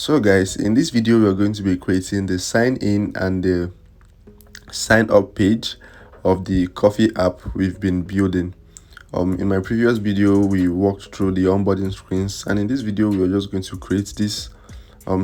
So guys, in this video we are going to be creating the sign in and the sign up page of the coffee app we've been building. In my previous video we walked through the onboarding screens, and in this video we are just going to create this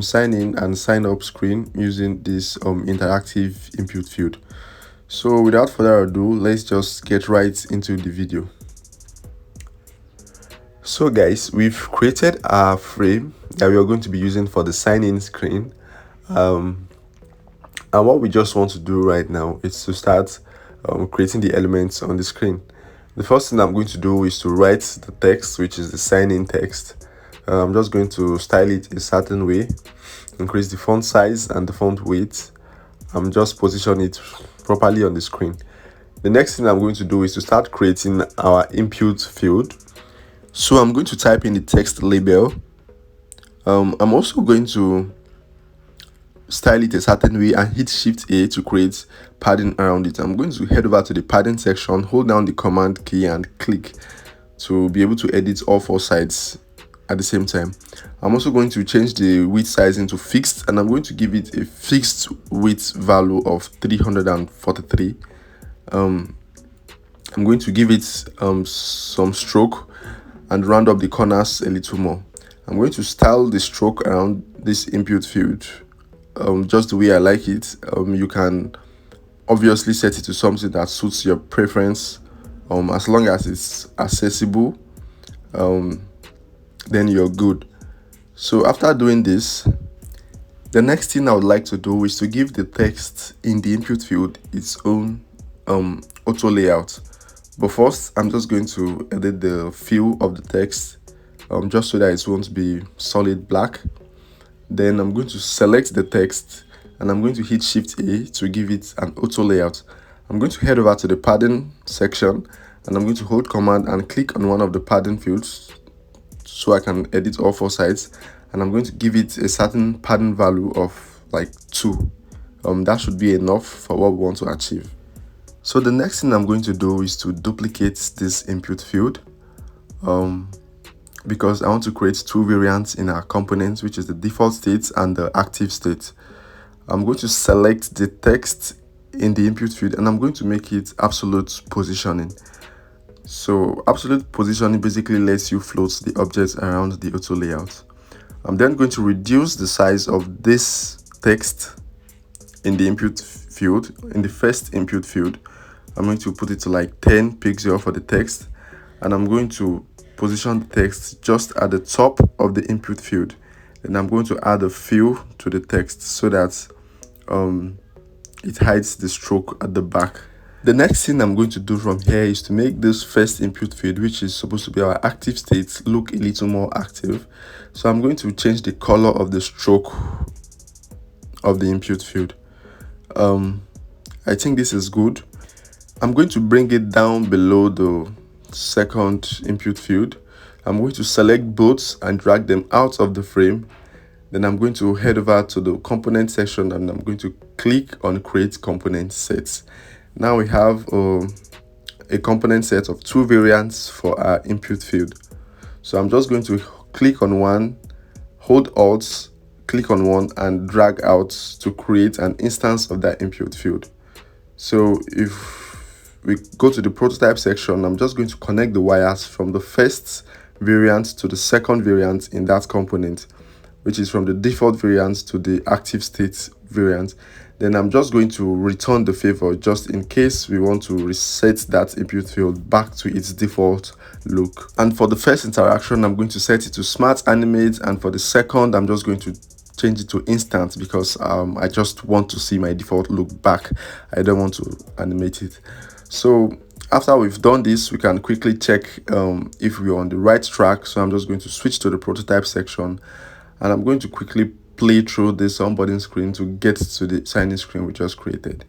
sign in and sign up screen using this interactive input field. So without further ado, let's just get right into the video. So guys, we've created a frame that we are going to be using for the sign in screen, and what we just want to do right now is to start creating the elements on the screen. The first thing I'm going to do is to write the text, which is the sign in text. I'm just going to style it a certain way, increase the font size and the font weight. I'm just position it properly on the screen. The next thing I'm going to do is to start creating our input field. So I'm going to type in the text label. I'm also going to style it a certain way and hit Shift A to create padding around it. I'm going to head over to the padding section, hold down the command key and click to be able to edit all four sides at the same time. I'm also going to change the width size into fixed, and I'm going to give it a fixed width value of 343. I'm going to give it some stroke and round up the corners a little more. I'm going to style the stroke around this input field just the way I like it. You can obviously set it to something that suits your preference, as long as it's accessible, then you're good. So after doing this, the next thing I would like to do is to give the text in the input field its own auto layout. But first, I'm just going to edit the fill of the text just so that it won't be solid black. Then I'm going to select the text and I'm going to hit Shift A to give it an auto layout. I'm going to head over to the padding section and I'm going to hold command and click on one of the padding fields so I can edit all four sides, and I'm going to give it a certain padding value of like 2. That should be enough for what we want to achieve. So the next thing I'm going to do is to duplicate this input field, because I want to create two variants in our components, which is the default state and the active state. I'm going to select the text in the input field and I'm going to make it absolute positioning. So absolute positioning basically lets you float the objects around the auto layout. I'm then going to reduce the size of this text in the input field. In the first input field, I'm going to put it to like 10 pixels for the text, and I'm going to position the text just at the top of the input field. Then I'm going to add a fill to the text so that it hides the stroke at the back. The next thing I'm going to do from here is to make this first input field, which is supposed to be our active state, look a little more active. So I'm going to change the color of the stroke of the input field. I think this is good. I'm going to bring it down below the second input field. I'm going to select both and drag them out of the frame. Then I'm going to head over to the component section and I'm going to click on create component sets. Now we have a component set of two variants for our input field. So I'm just going to click on one, hold Alt, click on one and drag out to create an instance of that input field. So if we go to the prototype section, I'm just going to connect the wires from the first variant to the second variant in that component, which is from the default variant to the active state variant. Then I'm just going to return the favor just in case we want to reset that input field back to its default look. And for the first interaction, I'm going to set it to smart animate, and for the second, I'm just going to change it to instant because I just want to see my default look back. I don't want to animate it. So after we've done this, we can quickly check if we're on the right track. So I'm just going to switch to the prototype section and I'm going to quickly play through this onboarding screen to get to the sign-in screen we just created.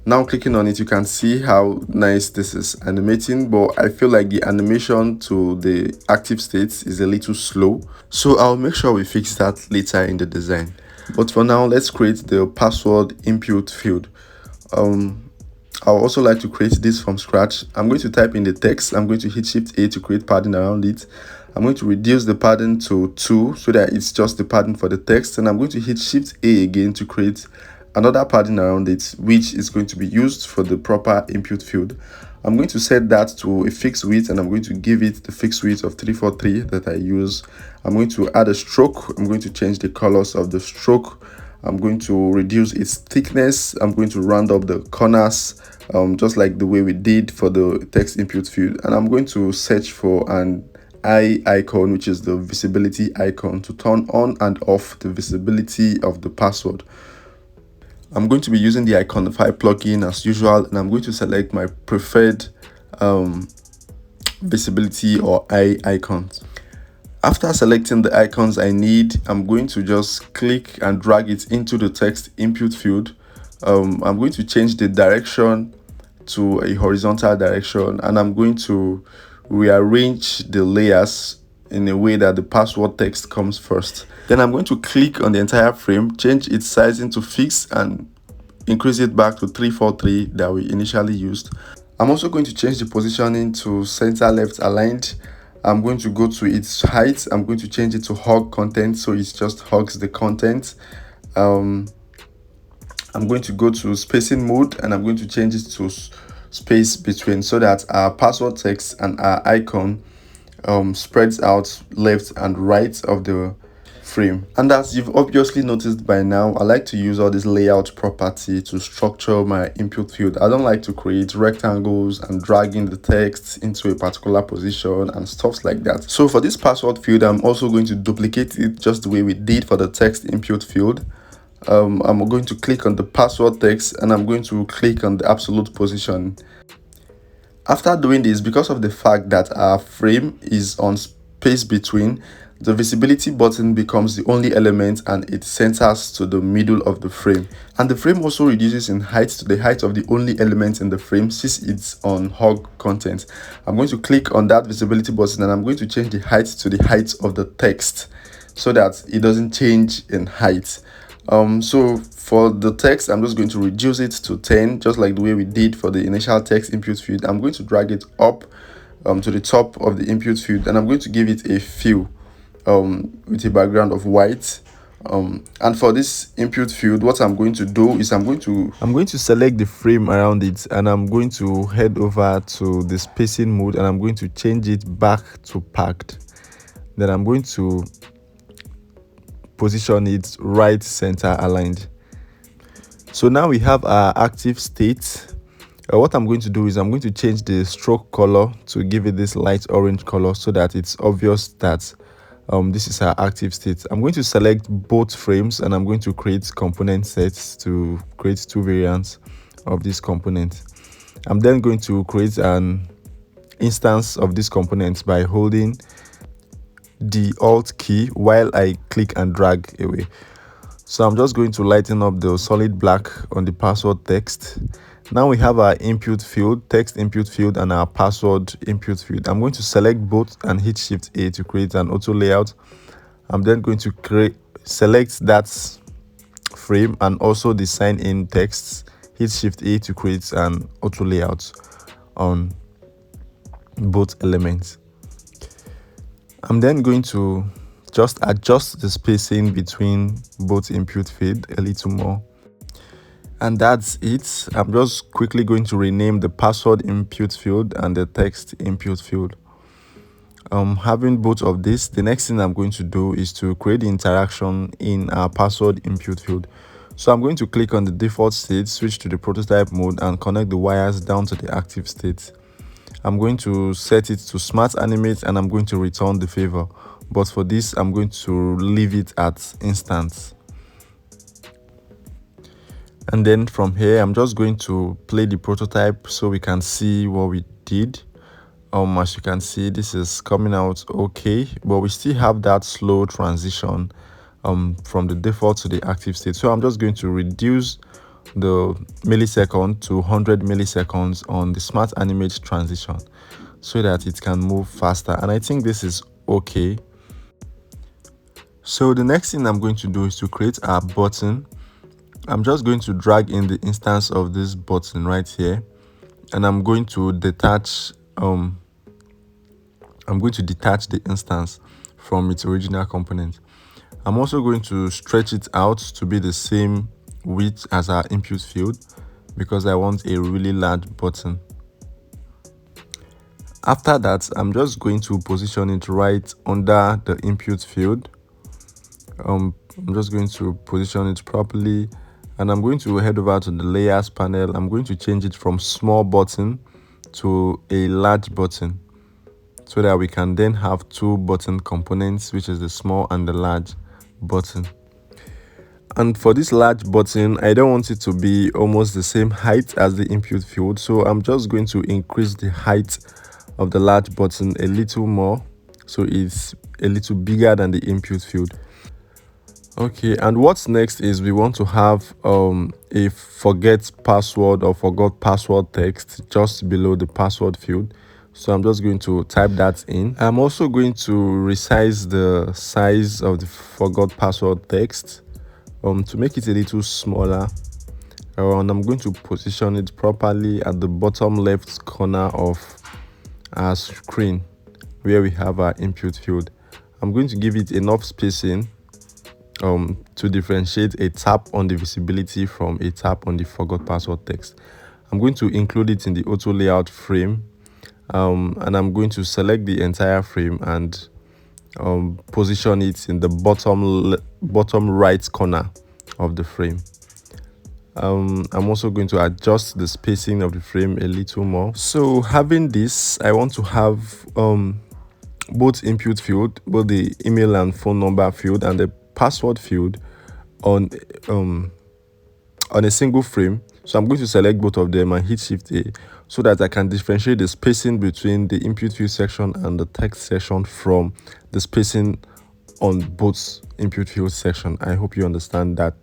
Now clicking on it, you can see how nice this is animating, but I feel like the animation to the active states is a little slow. So I'll make sure we fix that later in the design. But for now, let's create the password input field. I'll also like to create this from scratch. I'm going to type in the text. I'm going to hit Shift A to create padding around it. I'm going to reduce the padding to 2 so that it's just the padding for the text, and I'm going to hit Shift A again to create another padding around it, which is going to be used for the proper input field. I'm going to set that to a fixed width, and I'm going to give it the fixed width of 343 that I use. I'm going to add a stroke. I'm going to change the colors of the stroke. I'm going to reduce its thickness. I'm going to round up the corners, just like the way we did for the text input field. And I'm going to search for an eye icon, which is the visibility icon, to turn on and off the visibility of the password. I'm going to be using the Iconify plugin as usual, and I'm going to select my preferred visibility or eye icons. After selecting the icons I need, I'm going to just click and drag it into the text input field. I'm going to change the direction to a horizontal direction, and I'm going to rearrange the layers in a way that the password text comes first. Then I'm going to click on the entire frame, change its sizing to fixed, and increase it back to 343 that we initially used. I'm also going to change the positioning to center left aligned. I'm going to go to its height. I'm going to change it to hug content, so it just hugs the content. I'm going to go to spacing mode, and I'm going to change it to space between, so that our password text and our icon spreads out left and right of the frame. And as you've obviously noticed by now, I like to use all this layout property to structure my input field. I don't like to create rectangles and dragging the text into a particular position and stuff like that. So for this password field, I'm also going to duplicate it just the way we did for the text input field. I'm going to click on the password text, and I'm going to click on the absolute position. After doing this, because of the fact that our frame is on space between, the visibility button becomes the only element, and it centers to the middle of the frame. And the frame also reduces in height to the height of the only element in the frame, since it's on hug content. I'm going to click on that visibility button, and I'm going to change the height to the height of the text so that it doesn't change in height. So for the text, I'm just going to reduce it to 10, just like the way we did for the initial text input field. I'm going to drag it up to the top of the input field, and I'm going to give it a fill with a background of white. And for this input field, what I'm going to do is I'm going to select the frame around it, and I'm going to head over to the spacing mode, and I'm going to change it back to packed. Then I'm going to position it right center aligned. So now we have our active state. What I'm going to do is I'm going to change the stroke color to give it this light orange color, so that it's obvious that this is our active state. I'm going to select both frames, and I'm going to create component sets to create two variants of this component. I'm then going to create an instance of this component by holding the Alt key while I click and drag away. So I'm just going to lighten up the solid black on the password text. Now we have our input field, text input field, and our password input field. I'm going to select both and hit Shift A to create an auto layout. I'm then going to select that frame and also the sign in text. Hit Shift A to create an auto layout on both elements. I'm then going to just adjust the spacing between both input field a little more. And that's it. I'm just quickly going to rename the password input field and the text input field. Having both of this, the next thing I'm going to do is to create the interaction in our password input field. So I'm going to click on the default state, switch to the prototype mode, and connect the wires down to the active state. I'm going to set it to smart animate, and I'm going to return the favor. But for this, I'm going to leave it at instance. And then from here, I'm just going to play the prototype so we can see what we did. As you can see, this is coming out okay, but we still have that slow transition from the default to the active state. So I'm just going to reduce the millisecond to 100 milliseconds on the smart animate transition so that it can move faster, and I think this is okay. So the next thing I'm going to do is to create a button. I'm just going to drag in the instance of this button right here, and I'm going to detach I'm going to detach the instance from its original component. I'm also going to stretch it out to be the same width as our input field because I want a really large button. After that, I'm just going to position it right under the input field. I'm just going to position it properly, and I'm going to head over to the layers panel. I'm going to change it from small button to a large button so that we can then have two button components, which is the small and the large button. And for this large button, I don't want it to be almost the same height as the input field, so I'm just going to increase the height of the large button a little more, so it's a little bigger than the input field. Okay, and what's next is we want to have a forget password or forgot password text just below the password field. So I'm just going to type that in. I'm also going to resize the size of the forgot password text to make it a little smaller. And I'm going to position it properly at the bottom left corner of our screen where we have our input field. I'm going to give it enough spacing to differentiate a tap on the visibility from a tap on the forgot password text. I'm going to include it in the auto layout frame, and I'm going to select the entire frame and position it in the bottom right corner of the frame. I'm also going to adjust the spacing of the frame a little more. So having this, I want to have both input field, both the email and phone number field and the password field on a single frame. So I'm going to select both of them and hit Shift A so that I can differentiate the spacing between the input field section and the text section from the spacing on both input field section. I hope you understand that.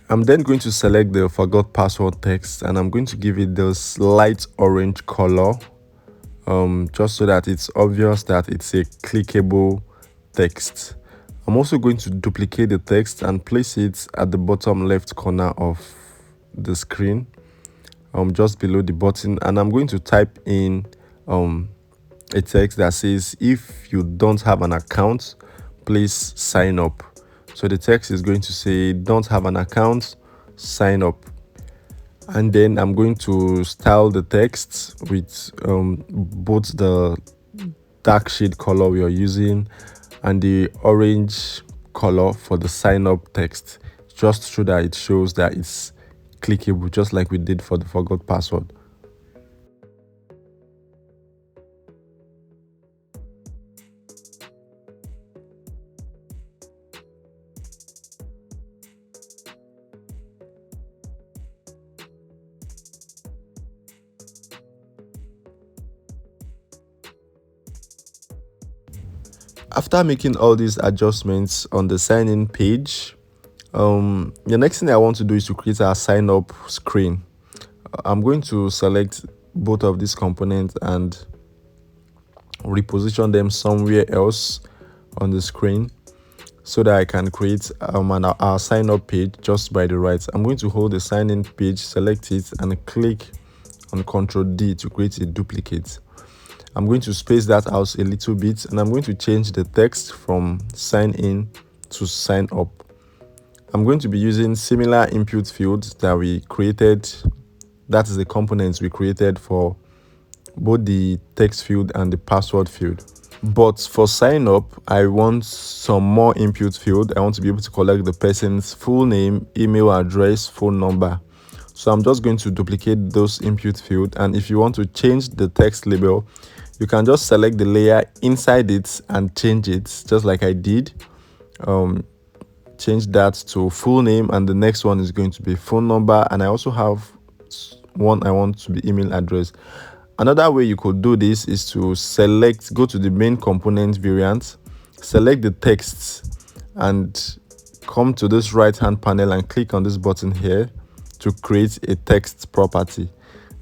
I'm then going to select the forgot password text and I'm going to give it this light orange color, just so that it's obvious that it's a clickable text. I'm also going to duplicate the text and place it at the bottom left corner of the screen, just below the button, and I'm going to type in a text that says, if you don't have an account, please sign up. So the text is going to say, don't have an account, sign up. And then I'm going to style the text with both the dark shade color we are using and the orange color for the sign up text, just so that it shows that it's clickable, just like we did for the forgot password. After making all these adjustments on the sign in page, the next thing I want to do is to create a sign up screen. I'm going to select both of these components and reposition them somewhere else on the screen so that I can create our sign up page just by the right. I'm going to hold the sign in page, select it, and click on Ctrl D to create a duplicate. I'm going to space that out a little bit, and I'm going to change the text from sign in to sign up. I'm going to be using similar input fields that we created. That is the components we created for both the text field and the password field. But for sign up, I want some more input field. I want to be able to collect the person's full name, email address, phone number. So I'm just going to duplicate those input field. And if you want to change the text label, you can just select the layer inside it and change it, just like I did. Change that to full name, and the next one is going to be phone number, and I also have one I want to be email address. Another way you could do this is to go to the main component variant, select the text, and come to this right hand panel and click on this button here to create a text property.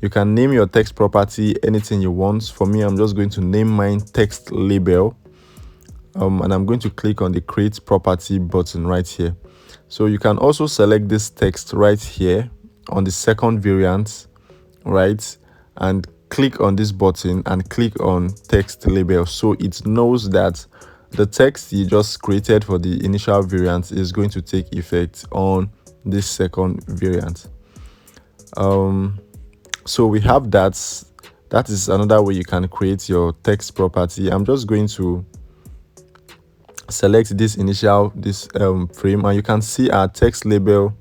You can name your text property anything you want. For me, I'm just going to name mine text label, and I'm going to click on the create property button right here. So you can also select this text right here on the second variant, right, and click on this button and click on text label, so it knows that the text you just created for the initial variant is going to take effect on this second variant. So we have that. That is another way you can create your text property. I'm just going to select this frame, and you can see our text label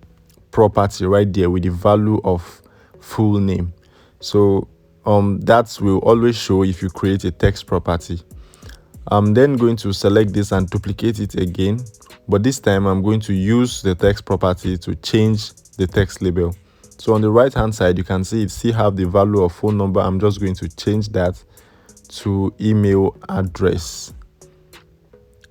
property right there with the value of full name. So that will always show if you create a text property. I'm then going to select this and duplicate it again, but this time I'm going to use the text property to change the text label. So on the right hand side, you can see it still have the value of phone number. I'm just going to change that to email address.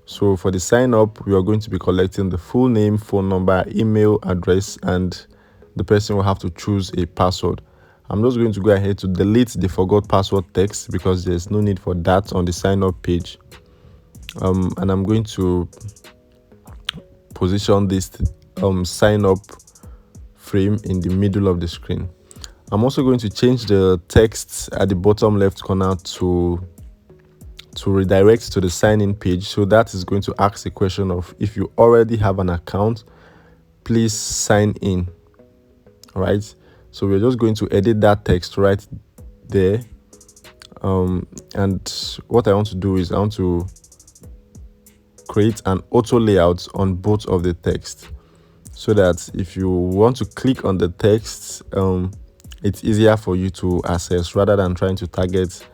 So for the sign up, we are going to be collecting the full name, phone number, email address, and the person will have to choose a password. I'm just going to go ahead to delete the forgot password text because there's no need for that on the sign up page. And I'm going to position this sign up frame in the middle of the screen. I'm also going to change the text at the bottom left corner to redirect to the sign in page. So that is going to ask the question of, if you already have an account, please sign in. All right, so we're just going to edit that text right there. And what I want to do is I want to create an auto layout on both of the text, so that if you want to click on the text, it's easier for you to access rather than trying to target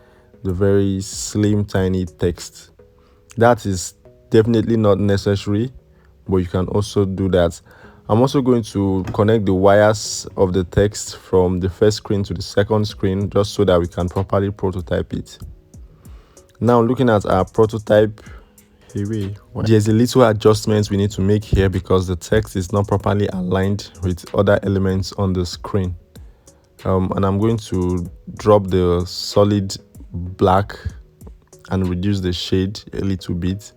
the very slim tiny text. That is definitely not necessary, but you can also do that. I'm also going to connect the wires of the text from the first screen to the second screen, just so that we can properly prototype it. Now, looking at our prototype, there's a little adjustment we need to make here because the text is not properly aligned with other elements on the screen. And I'm going to drop the solid black and reduce the shade a little bit,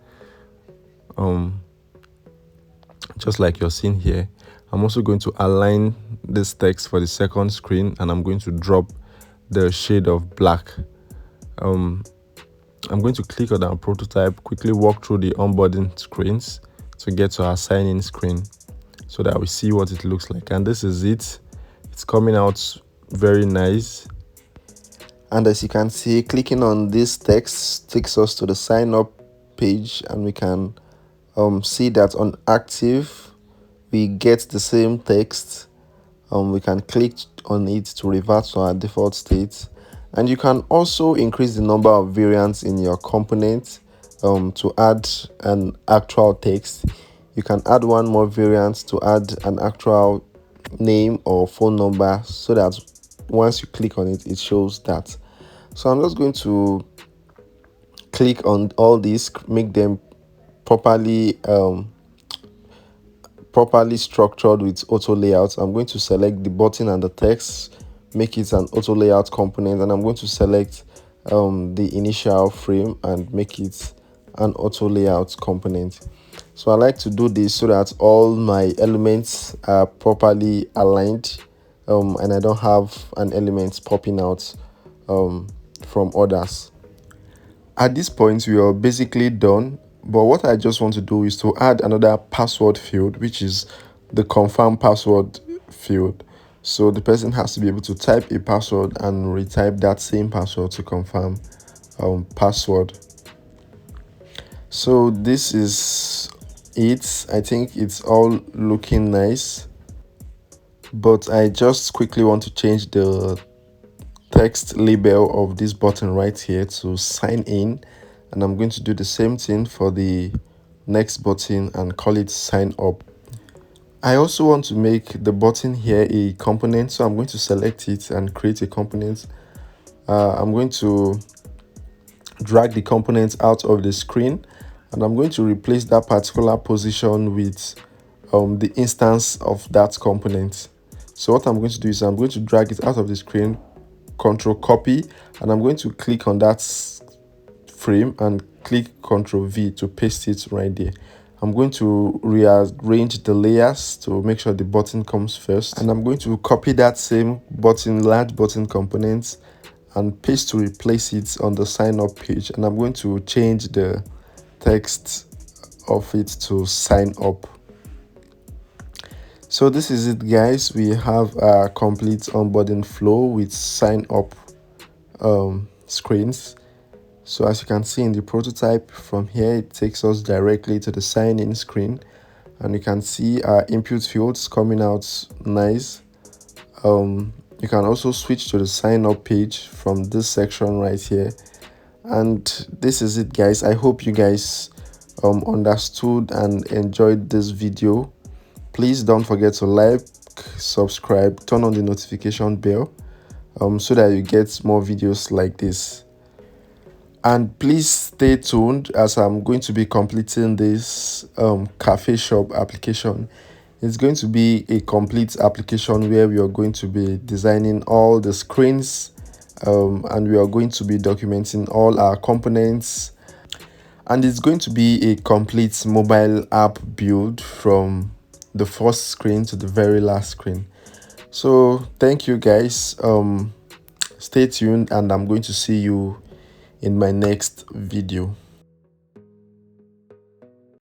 just like you're seeing here. I'm also going to align this text for the second screen, and I'm going to drop the shade of black. I'm going to click on our prototype, quickly walk through the onboarding screens to get to our sign-in screen so that we see what it looks like. And this is it. It's coming out very nice. And as you can see, clicking on this text takes us to the sign up page, and we can see that on active we get the same text. We can click on it to revert to our default state, and you can also increase the number of variants in your component to add an actual text. You can add one more variant to add an actual name or phone number, so that once you click on it, it shows that. So I'm just going to click on all these, make them properly structured with auto layouts. I'm going to select the button and the text, make it an auto layout component, and I'm going to select the initial frame and make it an auto layout component. So I like to do this so that all my elements are properly aligned, and I don't have an element popping out from others. At this point, we are basically done, but what I just want to do is to add another password field, which is the confirm password field. So the person has to be able to type a password and retype that same password to confirm password. So this is it. I think it's all looking nice, but I just quickly want to change the text label of this button right here to sign in, and I'm going to do the same thing for the next button and call it sign up. I also want to make the button here a component, so I'm going to select it and create a component. I'm going to drag the component out of the screen, and I'm going to replace that particular position with the instance of that component. So what I'm going to do is I'm going to drag it out of the screen, Control copy, and I'm going to click on that frame and click Control V to paste it right there. I'm going to rearrange the layers to make sure the button comes first, and I'm going to copy that same button, large button component, and paste to replace it on the sign up page, and I'm going to change the text of it to sign up. So this is it, guys. We have a complete onboarding flow with sign up screens. So as you can see in the prototype, from here it takes us directly to the sign in screen, and you can see our input fields coming out nice. You can also switch to the sign up page from this section right here. And this is it, guys. I hope you guys understood and enjoyed this video. Please don't forget to like, subscribe, turn on the notification bell so that you get more videos like this. And please stay tuned, as I'm going to be completing this cafe shop application. It's going to be a complete application where we are going to be designing all the screens, and we are going to be documenting all our components, and it's going to be a complete mobile app build from the first screen to the very last screen. So thank you, guys. Stay tuned, and I'm going to see you in my next video.